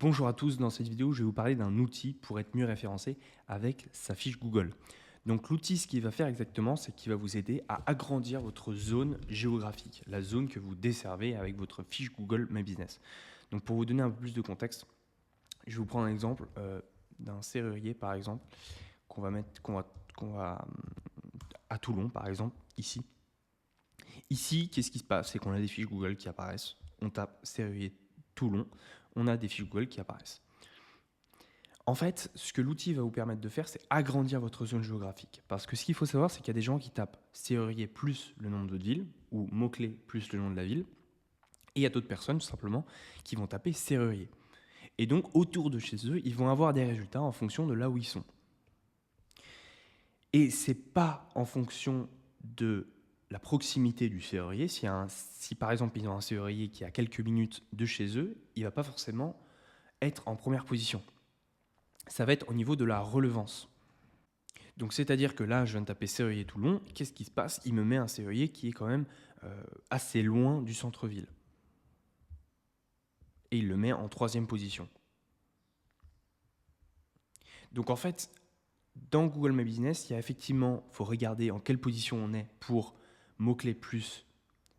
Bonjour à tous, dans cette vidéo je vais vous parler d'un outil pour être mieux référencé avec sa fiche Google. Donc l'outil, ce qu'il va faire exactement, c'est qu'il va vous aider à agrandir votre zone géographique, la zone que vous desservez avec votre fiche Google My Business. Donc pour vous donner un peu plus de contexte, je vais vous prendre un exemple d'un serrurier par exemple qu'on va à Toulon par exemple, ici. Ici, qu'est-ce qui se passe? C'est qu'on a des fiches Google qui apparaissent. On tape serrurier Toulon, on a des fiches Google qui apparaissent. En fait, ce que l'outil va vous permettre de faire, c'est agrandir votre zone géographique. Parce que ce qu'il faut savoir, c'est qu'il y a des gens qui tapent serrurier plus le nom de votre ville, ou mot-clé plus le nom de la ville. Et il y a d'autres personnes, tout simplement, qui vont taper serrurier. Et donc, autour de chez eux, ils vont avoir des résultats en fonction de là où ils sont. Et c'est pas en fonction de la proximité du serrurier. Si par exemple, ils ont un serrurier qui est à quelques minutes de chez eux, il ne va pas forcément être en première position. Ça va être au niveau de la relevance. Donc c'est-à-dire que là, je viens de taper serrurier Toulon, qu'est-ce qui se passe? Il me met un serrurier qui est quand même assez loin du centre-ville. Et il le met en 3e position. Donc en fait, dans Google My Business, il y a effectivement, il faut regarder en quelle position on est pour mots-clés plus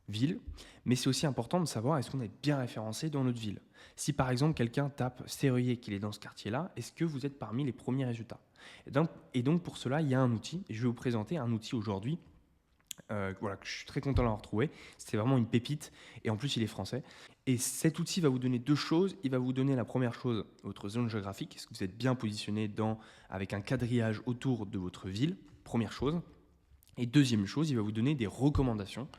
ville, mais c'est aussi important de savoir est-ce qu'on est bien référencé dans notre ville. Si par exemple quelqu'un tape serrurier qu'il est dans ce quartier-là, est-ce que vous êtes parmi les premiers résultats? Et donc pour cela, il y a un outil, et je vais vous présenter un outil aujourd'hui, voilà, que je suis très content d'avoir trouvé. C'est vraiment une pépite, et en plus il est français. Et cet outil va vous donner deux choses. Il va vous donner la première chose, votre zone géographique, est-ce que vous êtes bien positionné avec un quadrillage autour de votre ville, première chose. Et deuxième chose, il va vous donner des recommandations.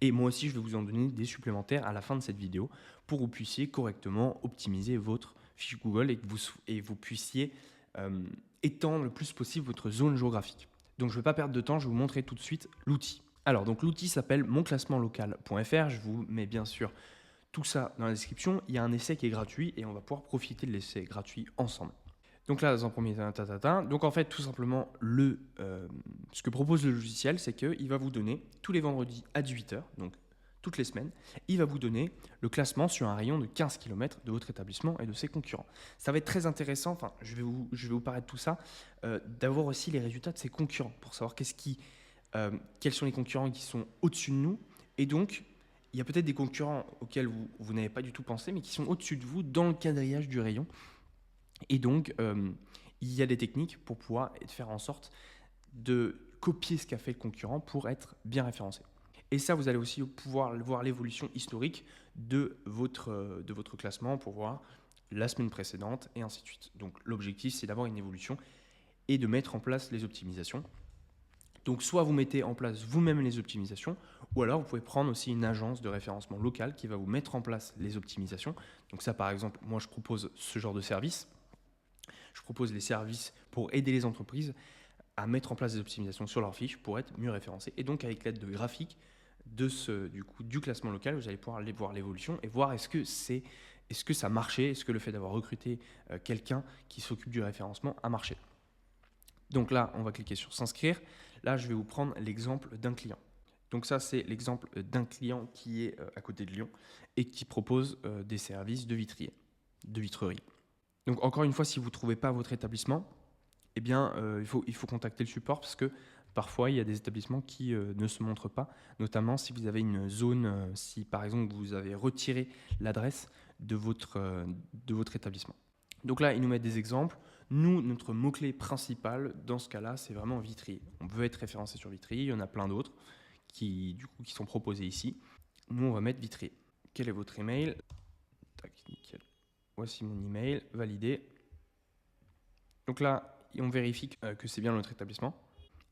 Et moi aussi, je vais vous en donner des supplémentaires à la fin de cette vidéo pour que vous puissiez correctement optimiser votre fiche Google et que vous puissiez étendre le plus possible votre zone géographique. Donc, je ne vais pas perdre de temps, je vais vous montrer tout de suite l'outil. Alors, donc l'outil s'appelle monclassementlocal.fr. Je vous mets bien sûr tout ça dans la description. Il y a un essai qui est gratuit et on va pouvoir profiter de l'essai gratuit ensemble. Donc là, dans un premier temps, donc en fait, tout simplement, ce que propose le logiciel, c'est qu'il va vous donner tous les vendredis à 18h, donc toutes les semaines, il va vous donner le classement sur un rayon de 15 km de votre établissement et de ses concurrents. Ça va être très intéressant, enfin, je vais vous parler de tout ça, d'avoir aussi les résultats de ses concurrents pour savoir quels sont les concurrents qui sont au-dessus de nous. Et donc, il y a peut-être des concurrents auxquels vous n'avez pas du tout pensé, mais qui sont au-dessus de vous dans le quadrillage du rayon. Et donc, il y a des techniques pour pouvoir faire en sorte de copier ce qu'a fait le concurrent pour être bien référencé. Et ça, vous allez aussi pouvoir voir l'évolution historique de votre classement pour voir la semaine précédente et ainsi de suite. Donc l'objectif, c'est d'avoir une évolution et de mettre en place les optimisations. Donc soit vous mettez en place vous-même les optimisations, ou alors vous pouvez prendre aussi une agence de référencement local qui va vous mettre en place les optimisations. Donc ça, par exemple, moi je propose ce genre de service. Je propose les services pour aider les entreprises à mettre en place des optimisations sur leurs fiches pour être mieux référencées. Et donc, avec l'aide de graphiques du classement local, vous allez pouvoir aller voir l'évolution et voir est-ce que ça marchait, est-ce que le fait d'avoir recruté quelqu'un qui s'occupe du référencement a marché. Donc là, on va cliquer sur s'inscrire. Là, je vais vous prendre l'exemple d'un client. Donc ça, c'est l'exemple d'un client qui est à côté de Lyon et qui propose des services de vitrerie. Donc encore une fois, si vous ne trouvez pas votre établissement, eh bien, il faut contacter le support parce que parfois, il y a des établissements qui ne se montrent pas, notamment si vous avez une zone, si par exemple vous avez retiré l'adresse de votre établissement. Donc là, ils nous mettent des exemples. Nous, notre mot-clé principal dans ce cas-là, c'est vraiment Vitrier. On veut être référencé sur Vitrier, il y en a plein d'autres qui sont proposés ici. Nous, on va mettre Vitrier. Quel est votre email? Tac, nickel. Voici mon email, validé. Donc là, on vérifie que c'est bien notre établissement.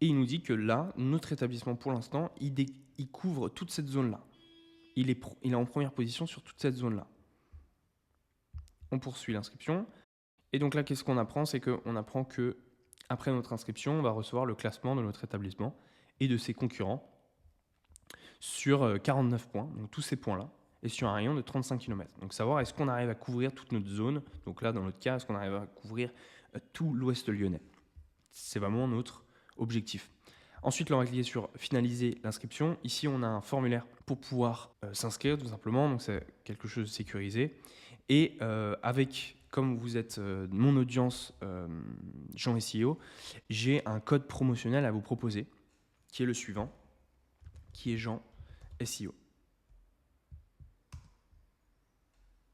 Et il nous dit que là, notre établissement, pour l'instant, il couvre toute cette zone-là. Il est en première position sur toute cette zone-là. On poursuit l'inscription. Et donc là, qu'est-ce qu'on apprend? C'est qu'on apprend que après notre inscription, on va recevoir le classement de notre établissement et de ses concurrents sur 49 points, donc tous ces points-là, et sur un rayon de 35 km. Donc savoir est-ce qu'on arrive à couvrir toute notre zone. Donc là, dans notre cas, est-ce qu'on arrive à couvrir tout l'ouest lyonnais? C'est vraiment notre objectif. Ensuite, là, on va cliquer sur finaliser l'inscription. Ici, on a un formulaire pour pouvoir s'inscrire tout simplement. Donc c'est quelque chose de sécurisé. Et comme vous êtes mon audience Jean SEO, j'ai un code promotionnel à vous proposer, qui est le suivant, qui est Jean SEO.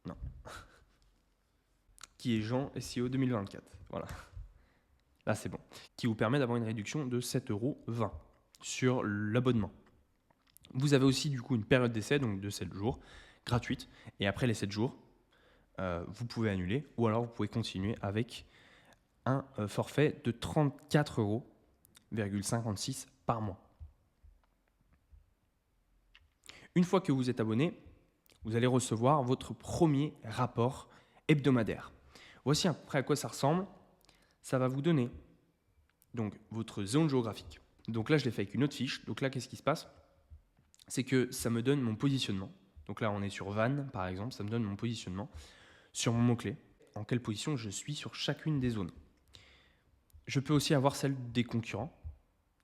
Non. Qui est Jean SEO 2024. Voilà. Là, c'est bon. Qui vous permet d'avoir une réduction de 7,20 € sur l'abonnement. Vous avez aussi du coup une période d'essai, donc de 7 jours, gratuite. Et après les 7 jours, vous pouvez annuler ou alors vous pouvez continuer avec un forfait de 34,56 € par mois. Une fois que vous êtes abonné, vous allez recevoir votre premier rapport hebdomadaire. Voici à peu près à quoi ça ressemble. Ça va vous donner donc votre zone géographique. Donc là, je l'ai fait avec une autre fiche. Donc là, qu'est-ce qui se passe? C'est que ça me donne mon positionnement. Donc là, on est sur Vannes, par exemple. Ça me donne mon positionnement sur mon mot-clé, en quelle position je suis sur chacune des zones. Je peux aussi avoir celle des concurrents.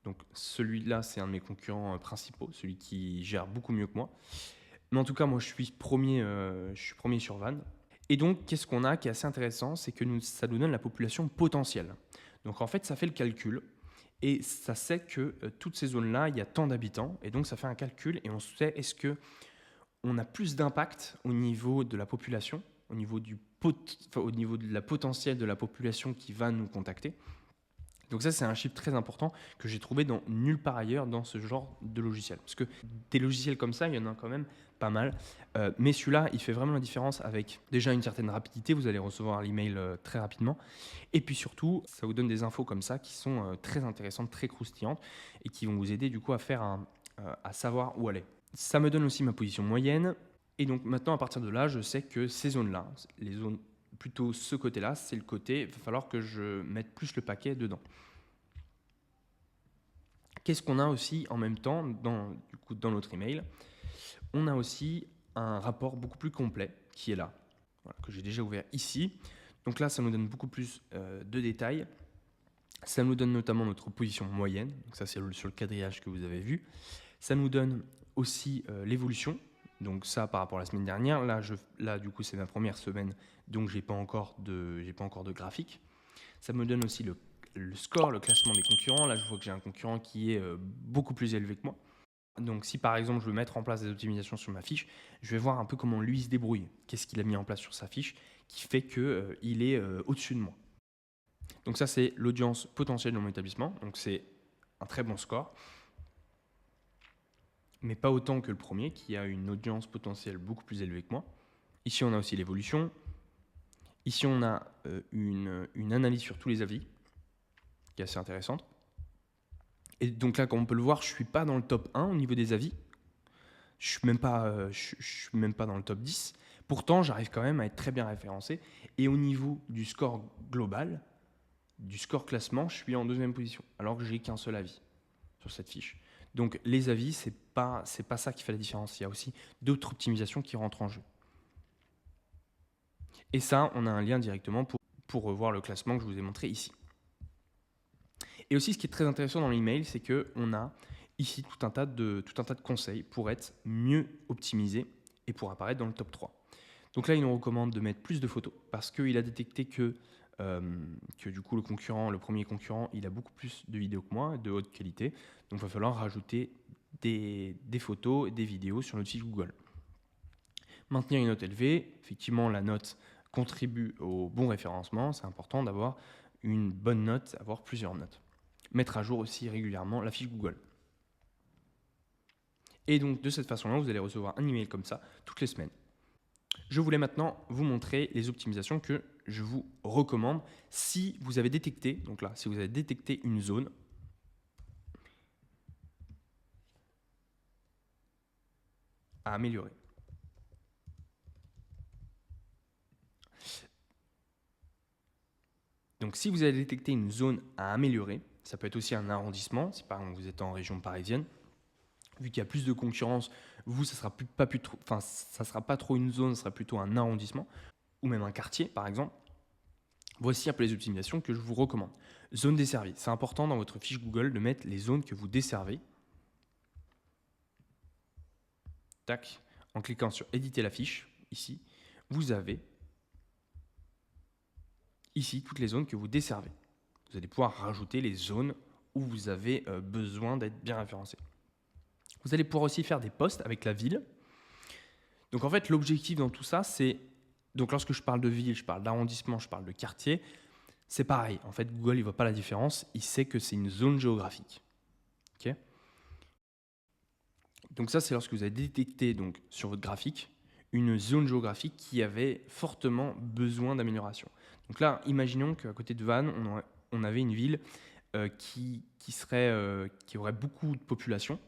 Donc celui-là, c'est un de mes concurrents principaux, celui qui gère beaucoup mieux que moi. Mais en tout cas, moi, je suis premier sur Vannes. Et donc, qu'est-ce qu'on a qui est assez intéressant, c'est que ça nous donne la population potentielle. Donc en fait, ça fait le calcul et ça sait que toutes ces zones-là, il y a tant d'habitants. Et donc, ça fait un calcul et on sait est-ce qu'on a plus d'impact au niveau de la population, au niveau de la potentielle de la population qui va nous contacter. Donc ça, c'est un chiffre très important que j'ai trouvé dans nulle part ailleurs dans ce genre de logiciel. Parce que des logiciels comme ça, il y en a quand même pas mal. Mais celui-là, il fait vraiment la différence avec déjà une certaine rapidité. Vous allez recevoir l'email très rapidement. Et puis surtout, ça vous donne des infos comme ça qui sont très intéressantes, très croustillantes et qui vont vous aider du coup à savoir où aller. Ça me donne aussi ma position moyenne. Et donc maintenant, à partir de là, je sais que ces zones-là, les zones plutôt ce côté-là, c'est le côté, il va falloir que je mette plus le paquet dedans. Qu'est-ce qu'on a aussi en même temps dans notre email? On a aussi un rapport beaucoup plus complet qui est là, voilà, que j'ai déjà ouvert ici. Donc là, ça nous donne beaucoup plus de détails. Ça nous donne notamment notre position moyenne. Donc ça, c'est sur le quadrillage que vous avez vu. Ça nous donne aussi l'évolution. Donc ça, par rapport à la semaine dernière, là du coup, c'est ma première semaine, donc j'ai pas encore de graphique. Ça me donne aussi le score, le classement des concurrents. Là, je vois que j'ai un concurrent qui est beaucoup plus élevé que moi. Donc si par exemple, je veux mettre en place des optimisations sur ma fiche, je vais voir un peu comment lui se débrouille. Qu'est-ce qu'il a mis en place sur sa fiche qui fait qu'il est au-dessus de moi. Donc ça, c'est l'audience potentielle de mon établissement. Donc c'est un très bon score. Mais pas autant que le premier, qui a une audience potentielle beaucoup plus élevée que moi. Ici, on a aussi l'évolution. Ici, on a une analyse sur tous les avis, qui est assez intéressante. Et donc là, comme on peut le voir, je ne suis pas dans le top 1 au niveau des avis. Je ne suis même pas dans le top 10. Pourtant, j'arrive quand même à être très bien référencé. Et au niveau du score global, du score classement, je suis en 2e position, alors que j'ai qu'un seul avis sur cette fiche. Donc les avis, c'est pas ça qui fait la différence. Il y a aussi d'autres optimisations qui rentrent en jeu. Et ça, on a un lien directement pour revoir le classement que je vous ai montré ici. Et aussi, ce qui est très intéressant dans l'email, c'est qu'on a ici tout un tas de conseils pour être mieux optimisé et pour apparaître dans le top 3. Donc là, il nous recommande de mettre plus de photos parce qu'il a détecté que du coup, le premier concurrent, il a beaucoup plus de vidéos que moi, de haute qualité. Donc, il va falloir rajouter des photos et des vidéos sur notre site Google. Maintenir une note élevée. Effectivement, la note contribue au bon référencement. C'est important d'avoir une bonne note, avoir plusieurs notes. Mettre à jour aussi régulièrement la fiche Google. Et donc, de cette façon-là, vous allez recevoir un email comme ça toutes les semaines. Je voulais maintenant vous montrer les optimisations que je vous recommande si vous avez détecté, donc là, si vous avez détecté une zone à améliorer. Donc si vous avez détecté une zone à améliorer, ça peut être aussi un arrondissement, si par exemple vous êtes en région parisienne, vu qu'il y a plus de concurrence, vous, ça sera pas trop une zone, ça sera plutôt un arrondissement, ou même un quartier par exemple. Voici un peu les optimisations que je vous recommande. Zone desservie. C'est important dans votre fiche Google de mettre les zones que vous desservez. Tac. En cliquant sur éditer la fiche, ici, vous avez ici toutes les zones que vous desservez. Vous allez pouvoir rajouter les zones où vous avez besoin d'être bien référencé. Vous allez pouvoir aussi faire des posts avec la ville. Donc en fait, l'objectif dans tout ça, c'est... Donc lorsque je parle de ville, je parle d'arrondissement, je parle de quartier, c'est pareil. En fait, Google, il ne voit pas la différence. Il sait que c'est une zone géographique. Ok. Donc ça, c'est lorsque vous avez détecté donc, sur votre graphique une zone géographique qui avait fortement besoin d'amélioration. Donc là, imaginons qu'à côté de Vannes, on avait une ville qui aurait beaucoup de population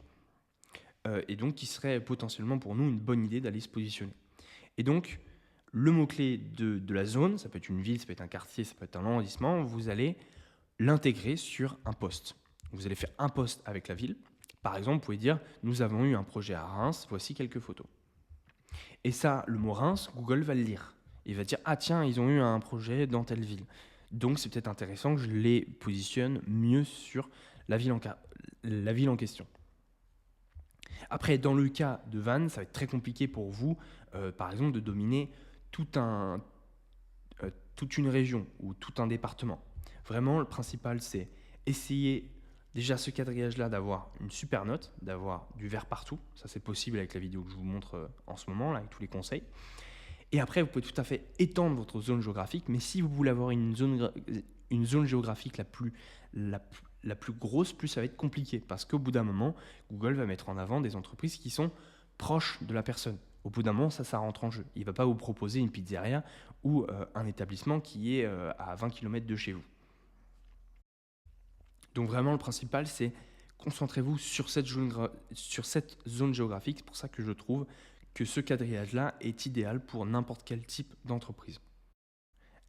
et donc qui serait potentiellement pour nous une bonne idée d'aller se positionner. Et donc, le mot-clé de la zone, ça peut être une ville, ça peut être un quartier, ça peut être un arrondissement, vous allez l'intégrer sur un post. Vous allez faire un post avec la ville. Par exemple, vous pouvez dire « Nous avons eu un projet à Reims, voici quelques photos ». Et ça, le mot Reims, Google va le lire. Il va dire « Ah tiens, ils ont eu un projet dans telle ville ». Donc, c'est peut-être intéressant que je les positionne mieux sur la ville en question. Après, dans le cas de Vannes, ça va être très compliqué pour vous, par exemple, de dominer toute une région ou tout un département. Vraiment, le principal, c'est essayer déjà ce quadrillage-là d'avoir une super note, d'avoir du vert partout. Ça, c'est possible avec la vidéo que je vous montre en ce moment, là, avec tous les conseils. Et après, vous pouvez tout à fait étendre votre zone géographique, mais si vous voulez avoir une zone géographique la plus grosse, plus ça va être compliqué. Parce qu'au bout d'un moment, Google va mettre en avant des entreprises qui sont proches de la personne. Au bout d'un moment, ça rentre en jeu. Il ne va pas vous proposer une pizzeria ou un établissement qui est à 20 km de chez vous. Donc vraiment, le principal, c'est concentrez-vous sur cette zone géographique. C'est pour ça que je trouve que ce quadrillage-là est idéal pour n'importe quel type d'entreprise.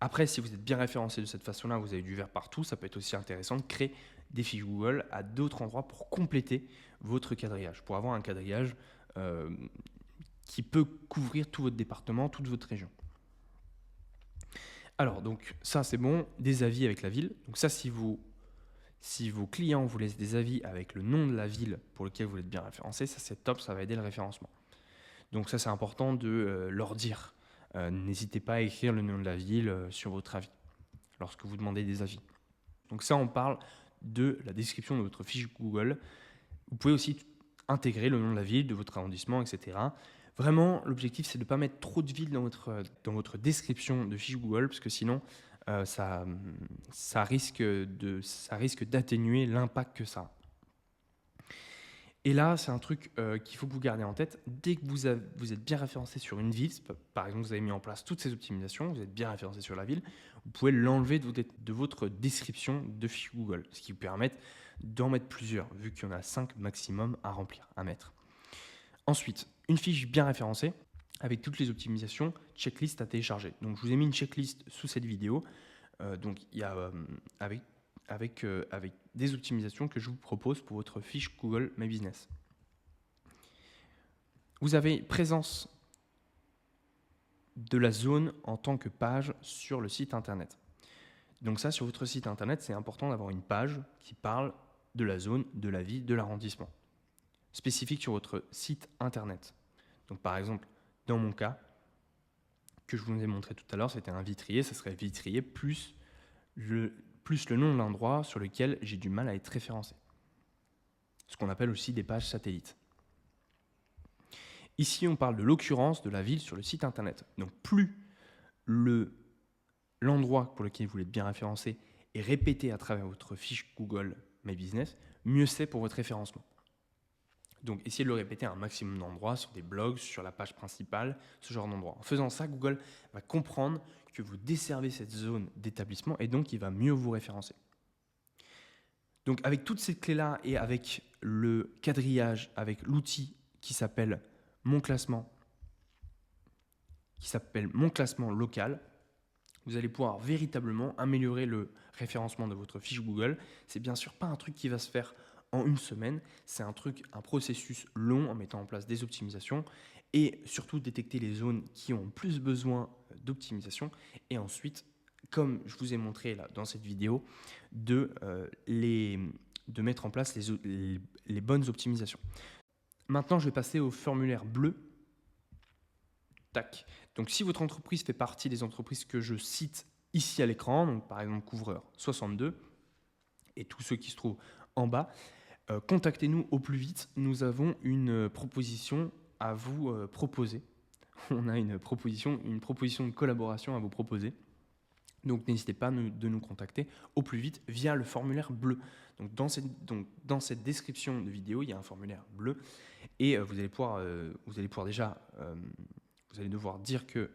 Après, si vous êtes bien référencé de cette façon-là, vous avez du vert partout, ça peut être aussi intéressant de créer des fiches Google à d'autres endroits pour compléter votre quadrillage, pour avoir un quadrillage qui peut couvrir tout votre département, toute votre région. Alors, donc ça, c'est bon, des avis avec la ville. Donc ça, si vos clients vous laissent des avis avec le nom de la ville pour lequel vous êtes bien référencé, ça, c'est top, ça va aider le référencement. Donc ça, c'est important de leur dire. N'hésitez pas à écrire le nom de la ville sur votre avis, lorsque vous demandez des avis. Donc ça, on parle de la description de votre fiche Google. Vous pouvez aussi intégrer le nom de la ville, de votre arrondissement, etc. Vraiment, l'objectif, c'est de ne pas mettre trop de villes dans votre description de fiche Google, parce que sinon, ça risque d'atténuer l'impact que ça a. Et là, c'est un truc qu'il faut que vous gardiez en tête. Dès que vous êtes bien référencé sur une ville, par exemple, vous avez mis en place toutes ces optimisations, vous êtes bien référencé sur la ville, vous pouvez l'enlever de votre description de fiche Google, ce qui vous permet d'en mettre plusieurs, vu qu'il y en a 5 maximum à remplir, à mettre. Ensuite, une fiche bien référencée, avec toutes les optimisations, checklist à télécharger. Donc, je vous ai mis une checklist sous cette vidéo. Donc, il y a avec des optimisations que je vous propose pour votre fiche Google My Business. Vous avez présence de la zone en tant que page sur le site internet. Donc ça, sur votre site internet, c'est important d'avoir une page qui parle de la zone, de la ville, de l'arrondissement, spécifique sur votre site internet. Donc par exemple, dans mon cas, que je vous ai montré tout à l'heure, c'était un vitrier, ça serait vitrier plus le nom de l'endroit sur lequel j'ai du mal à être référencé. Ce qu'on appelle aussi des pages satellites. Ici, on parle de l'occurrence de la ville sur le site internet. Donc plus l'endroit pour lequel vous voulez être bien référencé est répété à travers votre fiche Google My Business, mieux c'est pour votre référencement. Donc essayez de le répéter à un maximum d'endroits, sur des blogs, sur la page principale, ce genre d'endroits. En faisant ça, Google va comprendre que vous desservez cette zone d'établissement et donc il va mieux vous référencer. Donc avec toutes ces clés-là et avec le quadrillage, avec l'outil qui s'appelle Mon classement local, vous allez pouvoir véritablement améliorer le référencement de votre fiche Google. C'est bien sûr pas un truc qui va se faire en une semaine, c'est un processus long en mettant en place des optimisations et surtout détecter les zones qui ont plus besoin d'optimisation et ensuite, comme je vous ai montré là dans cette vidéo, de mettre en place les bonnes optimisations. Maintenant, je vais passer au formulaire bleu. Tac. Donc, si votre entreprise fait partie des entreprises que je cite ici à l'écran, donc par exemple couvreur 62, et tous ceux qui se trouvent en bas, contactez-nous au plus vite. Nous avons une proposition à vous proposer. On a une proposition de collaboration à vous proposer. Donc n'hésitez pas de nous contacter au plus vite via le formulaire bleu. Donc dans cette description de vidéo, il y a un formulaire bleu et vous allez devoir dire que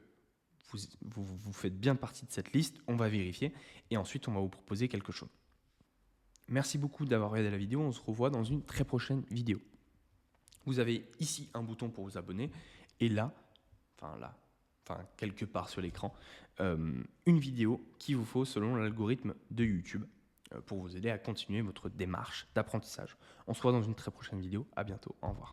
vous faites bien partie de cette liste. On va vérifier et ensuite on va vous proposer quelque chose. Merci beaucoup d'avoir regardé la vidéo. On se revoit dans une très prochaine vidéo. Vous avez ici un bouton pour vous abonner et là, quelque part sur l'écran, une vidéo qu'il vous faut selon l'algorithme de YouTube pour vous aider à continuer votre démarche d'apprentissage. On se voit dans une très prochaine vidéo. À bientôt. Au revoir.